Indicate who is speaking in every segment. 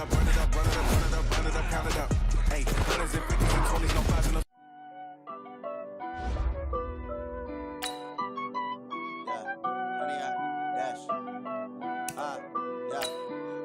Speaker 1: up, run it up, run it up, run it up, run it up, count it up. Hey, 100s and 50s and 20s, no 5s and no.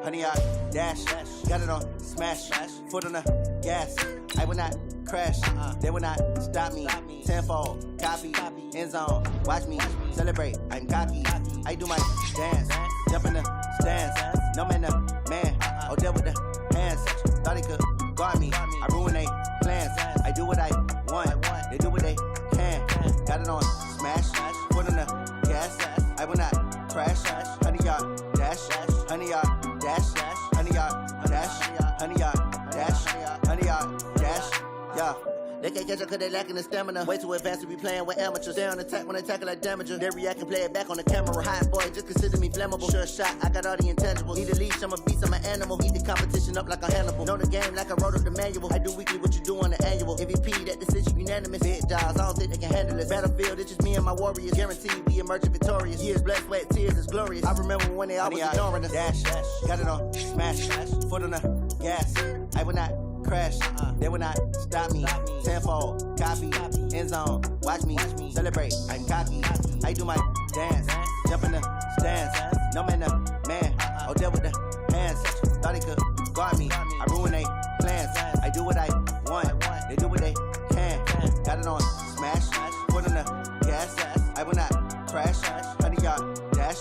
Speaker 2: Honey, I dash, got it on smash, foot on the gas. I will not crash, they will not stop me. Tenfold, copy, end zone, watch me celebrate. I'm cocky, I do my dance, jump in the stands. No man, man, oh there with the hands. Thought he could guard me, I ruin they plans. I do what I want, they do what they can. Got it on smash, foot on the gas. I will not crash, honey, y'all dash, honey, y'all dash, honey, y'all dash, honey, y'all dash, honey, y'all dash, yeah. They can't catch up cause they lacking the stamina. Way too advanced to be playing with amateurs. Stay on attack when they tackle like damager. They react and play it back on the camera. Hot boy, just consider me flammable. Sure shot, I got all the intangibles. Need a leash, I'm a beast, I'm an animal. Eat the competition up like a Hannibal. Know the game like I wrote up the manual. I do weekly what you do on the annual. MVP, that decision unanimous. Big jobs, I don't think they can handle it. Battlefield, it's just me and my warriors. Guaranteed we emerging victorious. Years, blood, sweat, tears, it's glorious. I remember when they always ignoring us. Dash, got it on smash, foot on the gas. I will not crash, they will not stop me. Tenfold, copy, end zone, watch me celebrate. I'm cocky, I do my dance, jump in the stands. No man, man, oh there with the hands. Thought he could guard me, I ruin they plans. I do what I want, they do what they can. Got it on smash, foot on the gas. I will not crash, honey y'all dash,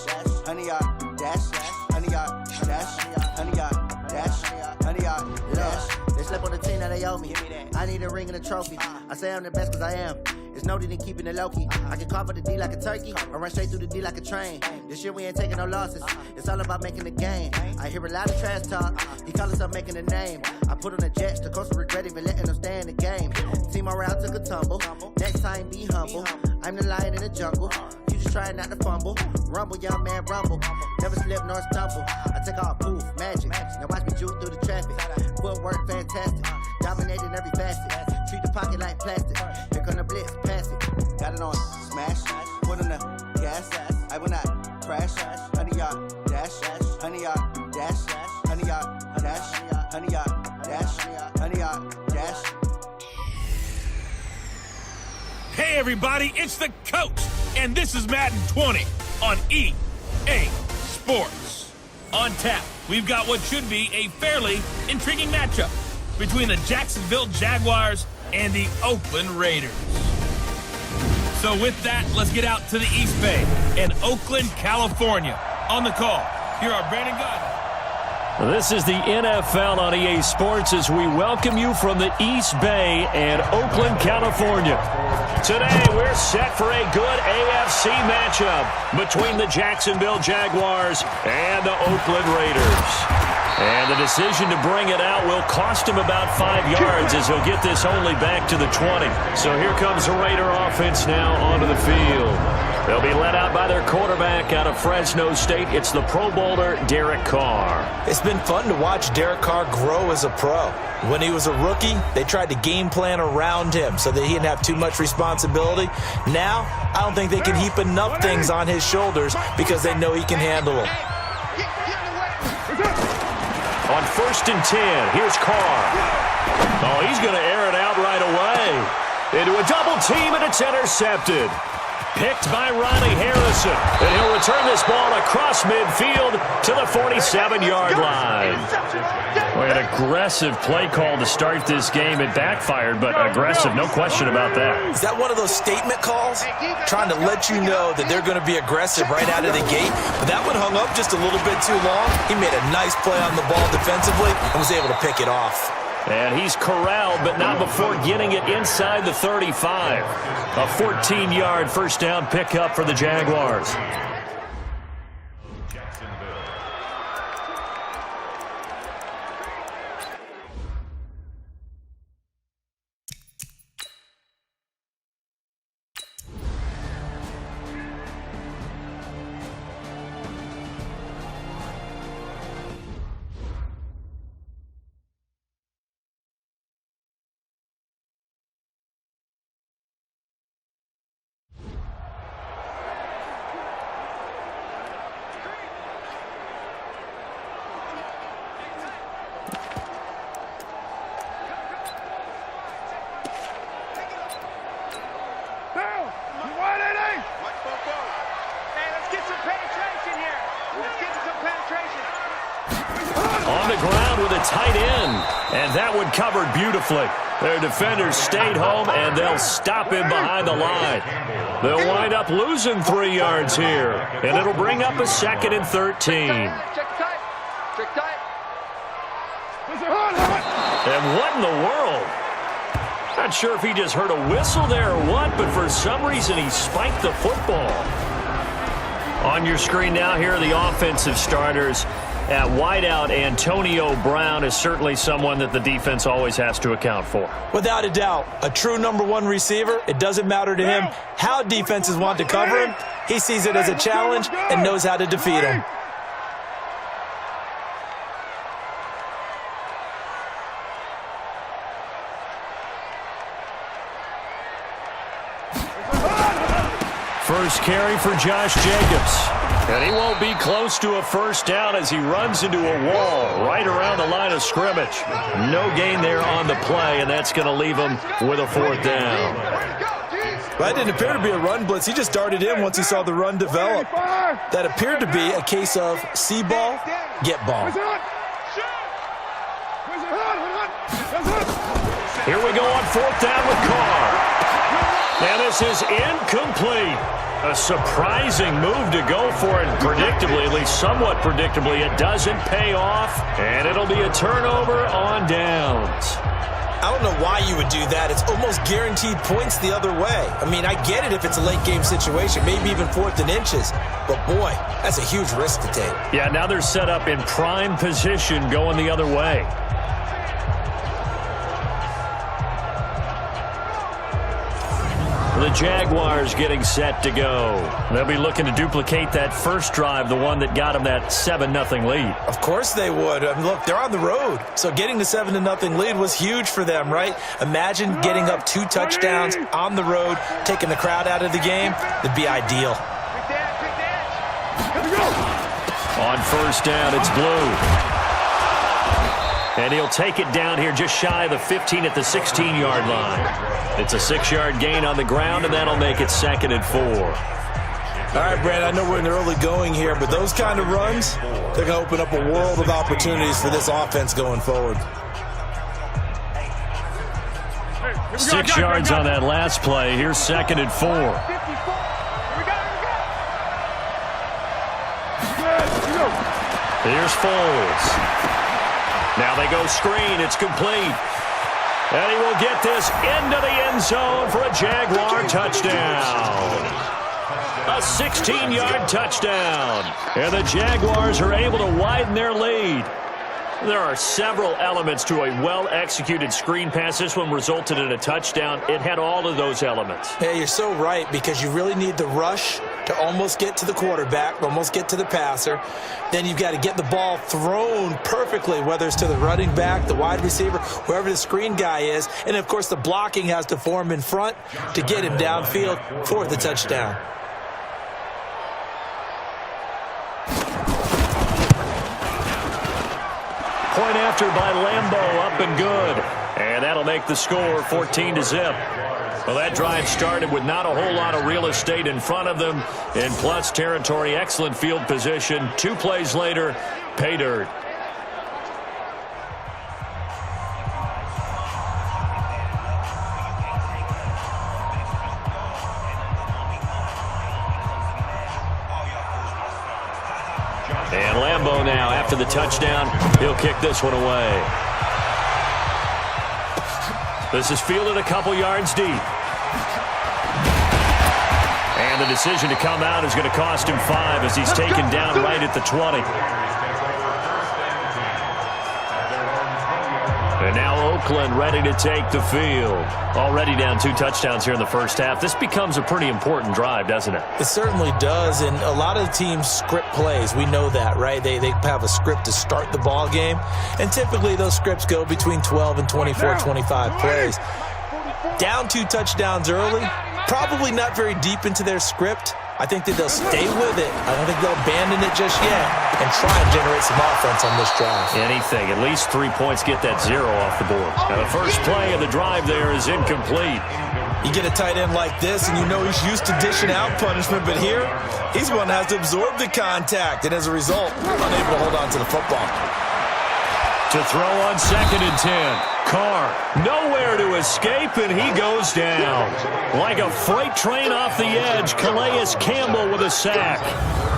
Speaker 2: honey y'all dash, honey y'all dash, honey y'all dash, honey y'all dash. They slept on the team that they owe me. I need a ring and a trophy. I say I'm the best cause I am. It's noted in keeping it low-key. I can carve up the D like a turkey or run straight through the D like a train. This year we ain't taking no losses. It's all about making the game. I hear a lot of trash talk. He call himself making a name. I put on the Jets. The coach will regret even letting them stay in the game. Team around took a tumble. Next time be humble. I'm the lion in the jungle. You just trying not to fumble. Rumble, young man, rumble. Never slip nor stumble. I take all poof, magic. Now watch me juke through the traffic. Footwork fantastic. Dominating every facet. Treat the pocket like plastic. Here come the blitz, pass it. Got it on smash, foot on the gas. I will not crash. Honey y'all dash, honey y'all dash, honey y'all dash, honey y'all dash, honey y'all dash.
Speaker 3: Hey everybody, it's the coach, and this is Madden 20 on EA Sports. On tap, we've got what should be a fairly intriguing matchup between the Jacksonville Jaguars and the Oakland Raiders. So with that, let's get out to the East Bay in Oakland, California. On the call, here are Brandon Gardner.
Speaker 4: This is the NFL on EA Sports as we welcome you from the East Bay and Oakland, California. Today, we're set for a good AFC matchup between the Jacksonville Jaguars and the Oakland Raiders. And the decision to bring it out will cost him about 5 yards as he'll get this only back to the 20. So here comes the Raider offense now onto the field. They'll be led out by their quarterback out of Fresno State. It's the Pro Bowler, Derek Carr.
Speaker 5: It's been fun to watch Derek Carr grow as a pro. When he was a rookie, they tried to game plan around him so that he didn't have too much responsibility. Now, I don't think they can heap enough things on his shoulders because they know he can handle them.
Speaker 4: On 1st and 10, here's Carr. Oh, he's going to air it out right away. Into a double team, and it's intercepted. Picked by Ronnie Harrison. And he'll return this ball across midfield to the 47-yard line. Well, an aggressive play call to start this game. It backfired, but aggressive, no question about that.
Speaker 5: Is that one of those statement calls? Trying to let you know that they're going to be aggressive right out of the gate. But that one hung up just a little bit too long. He made a nice play on the ball defensively and was able to pick it off.
Speaker 4: And he's corralled, but not before getting it inside the 35. A 14-yard first down pickup for the Jaguars. the ground with a tight end. And that one covered beautifully. Their defenders stayed home, and they'll stop him behind the line. They'll wind up losing 3 yards here, and it'll bring up a 2nd and 13. And what in the world? Not sure if he just heard a whistle there or what, but for some reason he spiked the football. On your screen now, here are the offensive starters. At wideout, Antonio Brown is certainly someone that the defense always has to account for.
Speaker 5: Without a doubt, a true number 1 receiver. It doesn't matter to him how defenses want to cover him. He sees it as a challenge and knows how to defeat him.
Speaker 4: First carry for Josh Jacobs. And he won't be close to a first down as he runs into a wall right around the line of scrimmage. No gain there on the play, and that's going to leave him with a 4th down.
Speaker 5: Well, that didn't appear to be a run blitz. He just darted in once he saw the run develop. That appeared to be a case of see ball, get ball.
Speaker 4: Here we go on 4th down with Carr. And this is incomplete. A surprising move to go for it. Predictably, at least somewhat predictably, it doesn't pay off. And it'll be a turnover on downs.
Speaker 5: I don't know why you would do that. It's almost guaranteed points the other way. I mean, I get it if it's a late game situation, maybe even 4th and inches. But, boy, that's a huge risk to take.
Speaker 4: Yeah, now they're set up in prime position going the other way. The Jaguars getting set to go. They'll be looking to duplicate that first drive, the one that got them that 7-0 lead.
Speaker 5: Of course they would. I mean, look, they're on the road. So getting the 7-0 lead was huge for them, right? Imagine getting up 2 touchdowns on the road, taking the crowd out of the game. It'd be ideal.
Speaker 4: On first down, it's Blue. And he'll take it down here just shy of the 15 at the 16-yard line. It's a 6-yard gain on the ground, and that'll make it 2nd and 4.
Speaker 5: All right, Brandon, I know we're in the early going here, but those kind of runs, they're going to open up a world of opportunities for this offense going forward.
Speaker 4: 6 yards on that last play. Here's 2nd and 4. Here's Foles. Now they go screen. It's complete. And he will get this into the end zone for a Jaguar touchdown. A 16-yard touchdown. And the Jaguars are able to widen their lead. There are several elements to a well-executed screen pass. This one resulted in a touchdown. It had all of those elements.
Speaker 5: Yeah, you're so right, because you really need the rush to almost get to the quarterback, almost get to the passer. Then you've got to get the ball thrown perfectly, whether it's to the running back, the wide receiver, whoever the screen guy is. And, of course, the blocking has to form in front to get him downfield for the touchdown.
Speaker 4: Point after by Lambeau, up and good. And that'll make the score 14-0. Well, that drive started with not a whole lot of real estate in front of them. In plus territory, excellent field position. 2 plays later, pay dirt. And Lambeau now, after the touchdown, he'll kick this one away. This is fielded a couple yards deep. And the decision to come out is going to cost him 5 as he's taken down right at the 20. And now Oakland ready to take the field. Already down 2 touchdowns here in the first half. This becomes a pretty important drive, doesn't it?
Speaker 5: It certainly does, and a lot of teams script plays. We know that, right? They have a script to start the ball game, and typically those scripts go between 12 and 24, 25 plays. Down 2 touchdowns early, probably not very deep into their script. I think that they'll stay with it. I don't think they'll abandon it just yet and try and generate some offense on this drive.
Speaker 4: Anything. At least 3 points, get that 0 off the board. Now the first play of the drive there is incomplete.
Speaker 5: You get a tight end like this, and you know he's used to dishing out punishment, but here, he's one that has to absorb the contact, and as a result, unable to hold on to the football.
Speaker 4: To throw on 2nd and 10. Carr, nowhere to escape, and he goes down. Like a freight train off the edge, Calais Campbell with a sack.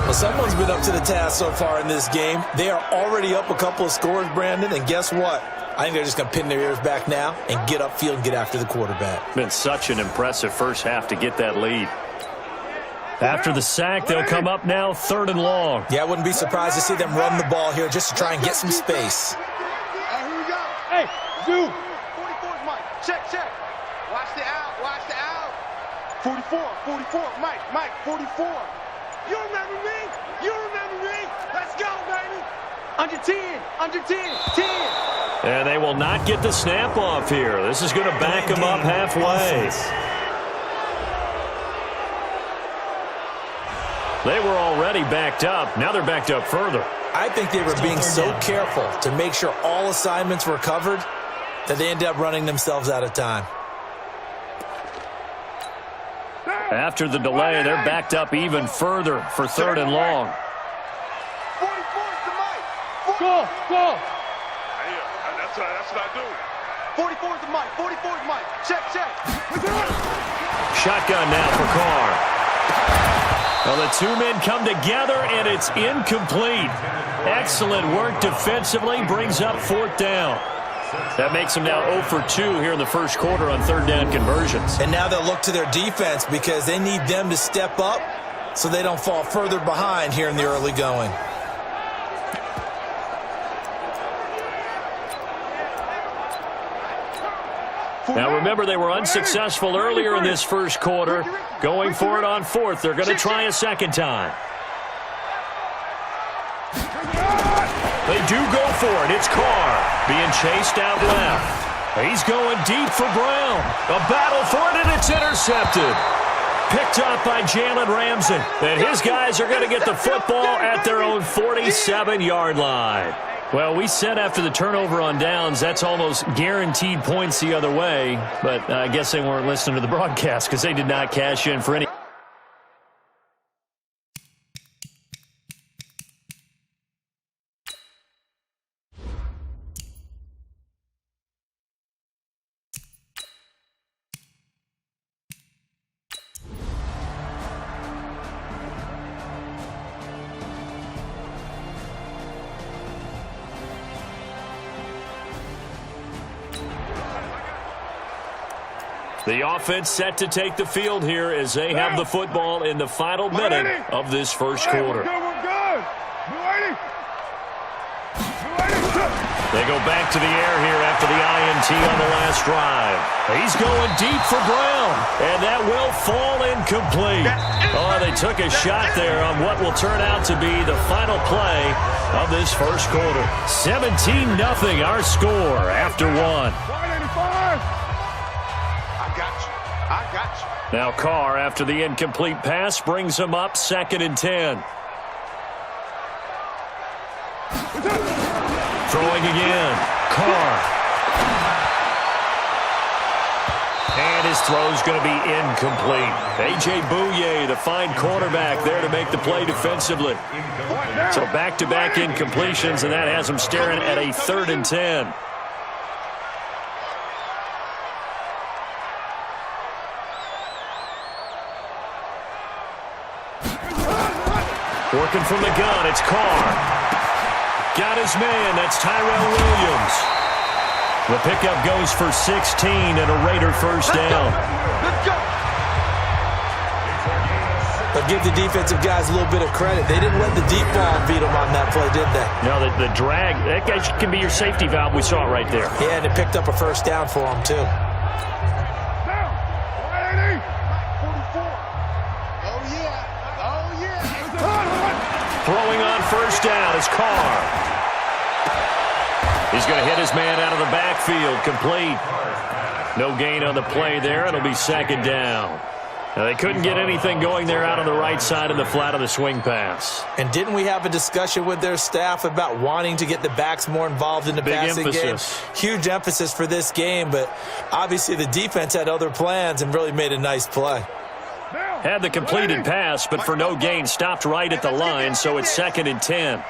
Speaker 5: Well, someone's been up to the task so far in this game. They are already up a couple of scores, Brandon, and guess what? I think they're just going to pin their ears back now and get upfield and get after the quarterback.
Speaker 4: Been such an impressive first half to get that lead. After the sack, they'll come up now 3rd and long.
Speaker 5: Yeah, I wouldn't be surprised to see them run the ball here just to try and get some space.
Speaker 6: Here we go. Hey, Zoo. 44's Mike. Check. Watch the out. 44, Mike, 44. You remember me? Let's go, baby. Under 10.
Speaker 4: And they will not get the snap off here. This is going to back them up halfway. They were already backed up. Now they're backed up further.
Speaker 5: I think they were being so careful to make sure all assignments were covered that they ended up running themselves out of time.
Speaker 4: After the delay, they're backed up even further for 3rd and long.
Speaker 6: 44's to Mike. Go. That's what I do. 44's to Mike. Check.
Speaker 4: Shotgun now for Carr. Well, the two men come together, and it's incomplete. Excellent work defensively, brings up 4th down. That makes them now 0 for 2 here in the first quarter on 3rd down conversions.
Speaker 5: And now they'll look to their defense because they need them to step up so they don't fall further behind here in the early going.
Speaker 4: Now, remember, they were unsuccessful earlier in this first quarter. Going for it on 4th. They're going to try a second time. They do go for it. It's Carr being chased out left. He's going deep for Brown. A battle for it, and it's intercepted. Picked up by Jalen Ramsey. And his guys are going to get the football at their own 47-yard line. Well, we said after the turnover on downs, that's almost guaranteed points the other way. But I guess they weren't listening to the broadcast because they did not cash in for any. The offense set to take the field here as they have the football in the final minute of this first quarter. They go back to the air here after the INT on the last drive. He's going deep for Brown, and that will fall incomplete. Oh, they took a shot there on what will turn out to be the final play of this first quarter. 17-0 our score after one.
Speaker 6: I got you.
Speaker 4: Now Carr, after the incomplete pass, brings him up 2nd and 10. Throwing again. Carr. And his throw's going to be incomplete. A.J. Bouye, the fine cornerback, there to make the play defensively. So back-to-back incompletions, and that has him staring at a 3rd and 10. Working from the gun, it's Carr. Got his man, that's Tyrell Williams. The pickup goes for 16 and a Raider first down.
Speaker 6: Let's go.
Speaker 5: But give the defensive guys a little bit of credit. They didn't let the deep ball beat them on that play, did they?
Speaker 4: No, the drag, that guy can be your safety valve. We saw it right there.
Speaker 5: Yeah, and it picked up a first down for them, too.
Speaker 4: Throwing on first down is Carr. He's going to hit his man out of the backfield, complete. No gain on the play there. It'll be 2nd down. Now, they couldn't get anything going there out on the right side of the flat of the swing pass.
Speaker 5: And didn't we have a discussion with their staff about wanting to get the backs more involved in the passing game? Huge emphasis for this game, but obviously the defense had other plans and really made a nice play.
Speaker 4: Had the completed pass, but for no gain, stopped right at the line, so it's 2nd and 10.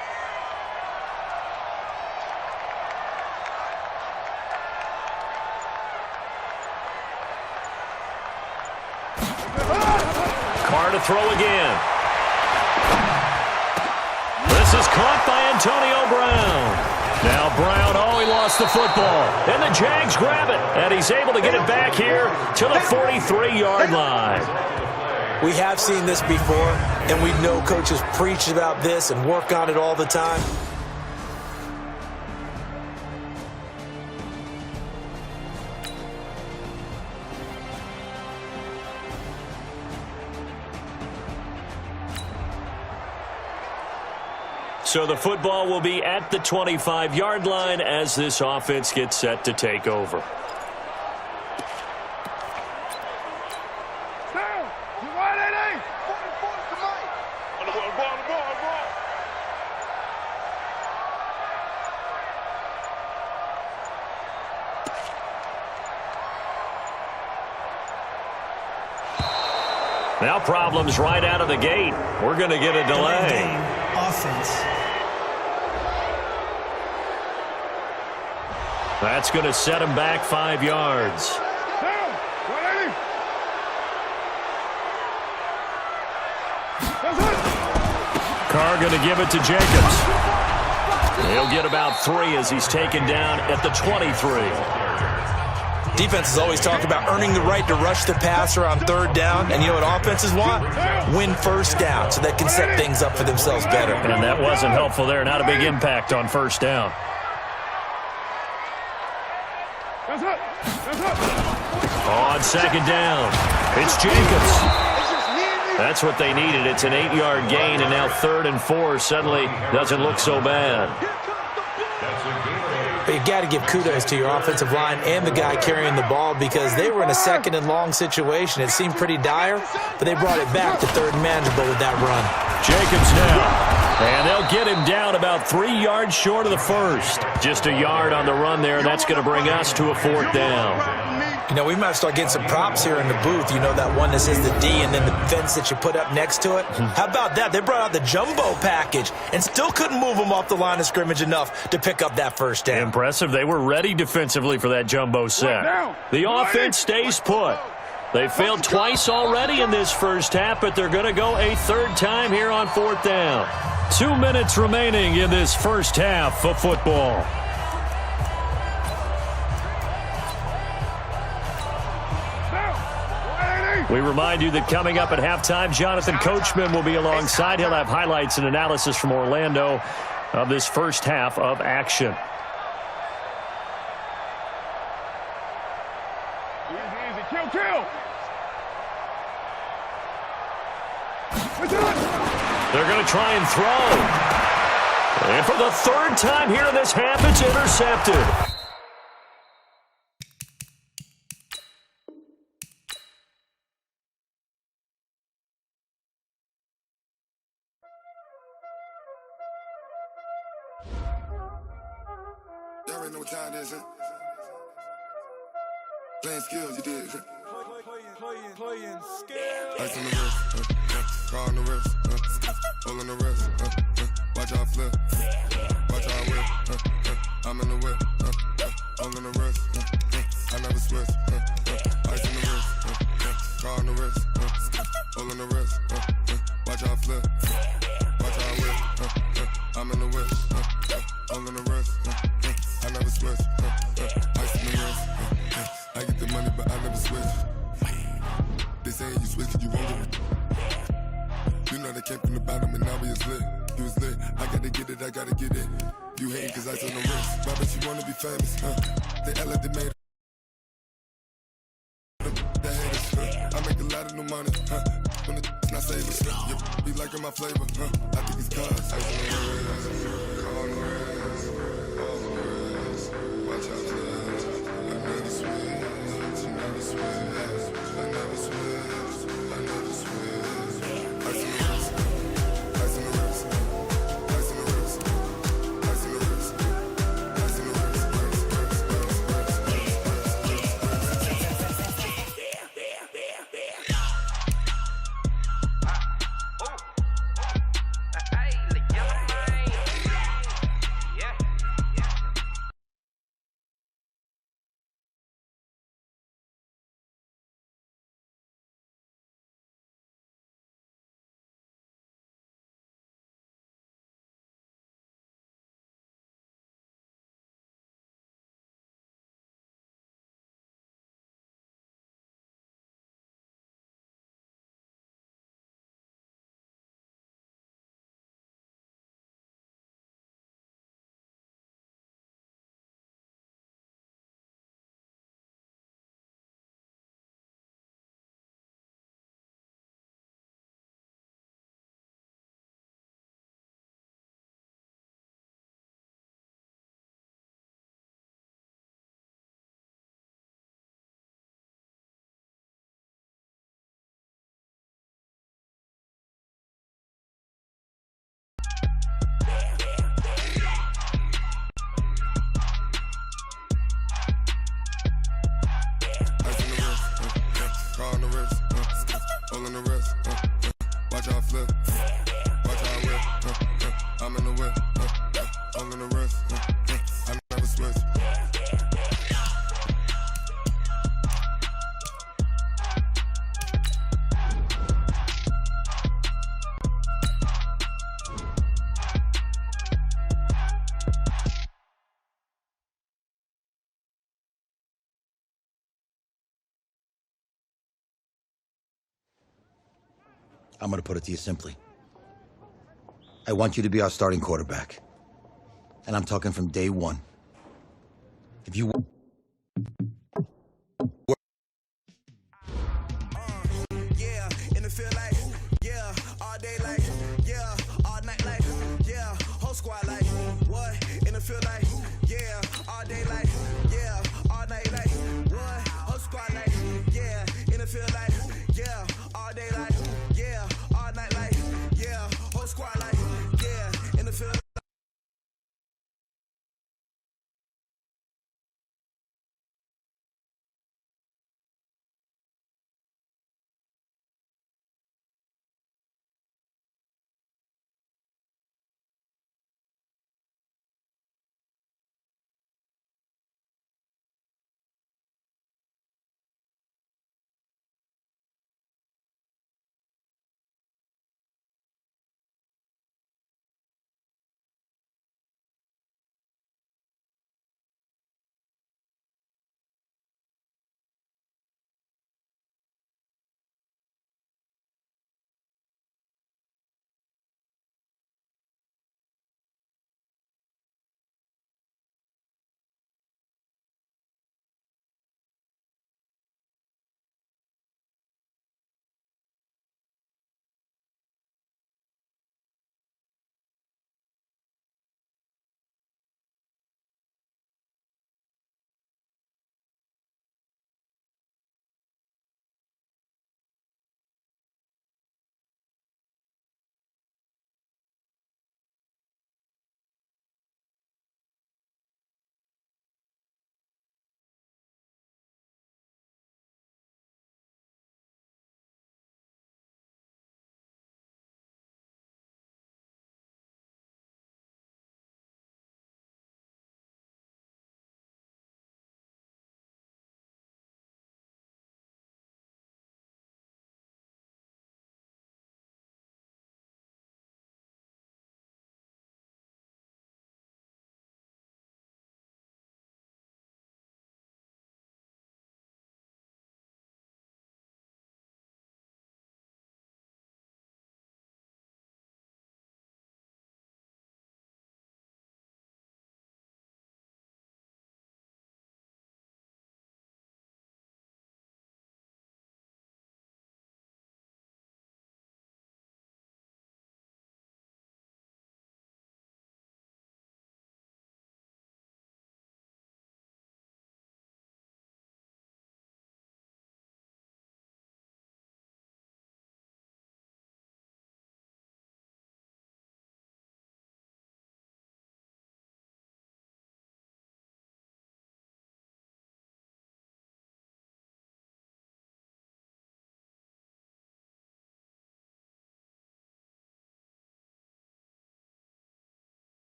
Speaker 4: Carr to throw again. This is caught by Antonio Brown. Now Brown, he lost the football. And the Jags grab it. And he's able to get it back here to the 43-yard line.
Speaker 5: We have seen this before, and we know coaches preach about this and work on it all the time.
Speaker 4: So the football will be at the 25-yard line as this offense gets set to take over. Now problems right out of the gate. We're going to get a delay.
Speaker 7: Offense.
Speaker 4: That's going to set him back 5 yards. Carr going to give it to Jacobs. He'll get about 3 as he's taken down at the 23.
Speaker 5: Defenses always talk about earning the right to rush the passer on 3rd down. And you know what offenses want? Win 1st down so they can set things up for themselves better.
Speaker 4: And that wasn't helpful there. Not a big impact on 1st down. On 2nd down, it's Jacobs. That's what they needed. It's an 8-yard gain, and now 3rd and 4 suddenly doesn't look so bad.
Speaker 5: But you got to give kudos to your offensive line and the guy carrying the ball because they were in a 2nd and long situation. It seemed pretty dire, but they brought it back to 3rd and manageable with that run.
Speaker 4: Jacobs now, and they'll get him down about 3 yards short of the 1st. Just a yard on the run there, and that's going to bring us to a 4th down.
Speaker 5: You know, we might start getting some props here in the booth. You know, that one that says the D and then the fence that you put up next to it. How about that? They brought out the jumbo package and still couldn't move them off the line of scrimmage enough to pick up that 1st down.
Speaker 4: Impressive. They were ready defensively for that jumbo set. The offense stays put. They failed twice already in this 1st half, but they're going to go a 3rd time here on 4th down. 2 minutes remaining in this 1st half of football. We remind you that coming up at halftime, Jonathan Coachman will be alongside. He'll have highlights and analysis from Orlando of this 1st half of action.
Speaker 6: Easy, kill.
Speaker 4: They're going to try and throw. And for the 3rd time here in this half, it's intercepted.
Speaker 1: Y'all already know what time it is, huh? Playing skills, you did.
Speaker 6: Playing skills.
Speaker 1: Ice on the wrist, car on the wrist, hole in the wrist, watch how I flip, watch how I whip, I'm in the whip, hole in the wrist, I never switch, ice on the wrist, car on the wrist, hole in the wrist, watch how I flip, watch how I whip, I'm in the whip, hole in the wrist, I never switch, ice on the wrist, I get the money but I never switch. They saying you switch 'cause you won't get it. You know they came from the bottom and now we is lit. You was lit, I gotta get it, I gotta get it. You hating 'cause I on the wrist. Why bet you wanna be famous, They act like they made it. They haters, I make a lot of new money, When it's not saving, you be liking my flavor, I think it's cause I on the wrist, watch out, I never switch, never switch. I never switch, I never switch. Ice on the wrist, ice on the wrist, ice on the wrist, ice on the wrist, ice on the all in the wrist. Watch how I flip. Watch how I whip. I'm in the whip. All in the wrist. I never switch.
Speaker 7: I'm going to put it to you simply. I want you to be our starting quarterback. And I'm talking from day one. If you